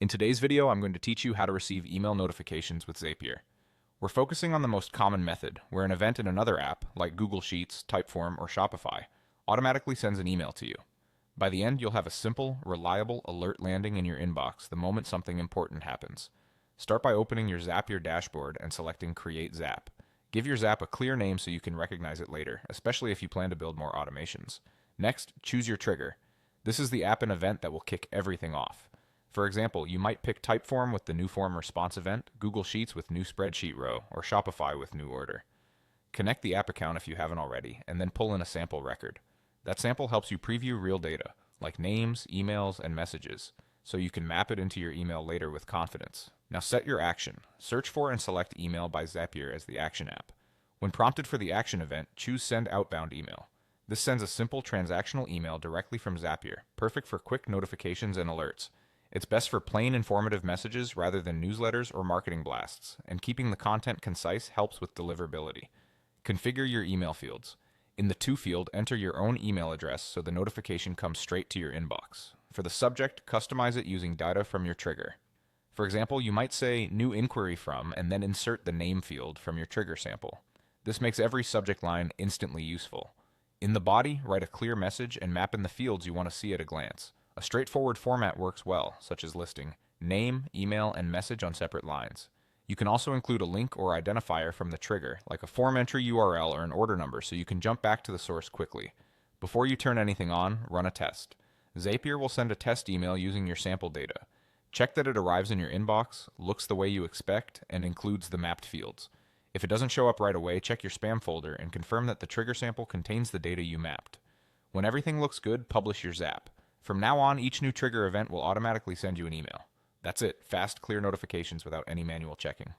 In today's video, I'm going to teach you how to receive email notifications with Zapier. We're focusing on the most common method, where an event in another app, like Google Sheets, Typeform, or Shopify, automatically sends an email to you. By the end, you'll have a simple, reliable alert landing in your inbox the moment something important happens. Start by opening your Zapier dashboard and selecting Create Zap. Give your Zap a clear name so you can recognize it later, especially if you plan to build more automations. Next, choose your trigger. This is the app and event that will kick everything off. For example, you might pick Typeform with the new form response event, Google Sheets with new spreadsheet row, or Shopify with new order. Connect the app account if you haven't already, and then pull in a sample record. That sample helps you preview real data, like names, emails, and messages, so you can map it into your email later with confidence. Now set your action. Search for and select Email by Zapier as the action app. When prompted for the action event, choose Send Outbound Email. This sends a simple transactional email directly from Zapier, perfect for quick notifications and alerts. It's best for plain informative messages rather than newsletters or marketing blasts, and keeping the content concise helps with deliverability. Configure your email fields. In the To field, enter your own email address so the notification comes straight to your inbox. For the subject, customize it using data from your trigger. For example, you might say New Inquiry From and then insert the name field from your trigger sample. This makes every subject line instantly useful. In the body, write a clear message and map in the fields you want to see at a glance. A straightforward format works well, such as listing name, email, and message on separate lines. You can also include a link or identifier from the trigger, like a form entry URL or an order number, so you can jump back to the source quickly. Before you turn anything on, run a test. Zapier will send a test email using your sample data. Check that it arrives in your inbox, looks the way you expect, and includes the mapped fields. If it doesn't show up right away, check your spam folder and confirm that the trigger sample contains the data you mapped. When everything looks good, publish your Zap. From now on, each new trigger event will automatically send you an email. That's it, fast, clear notifications without any manual checking.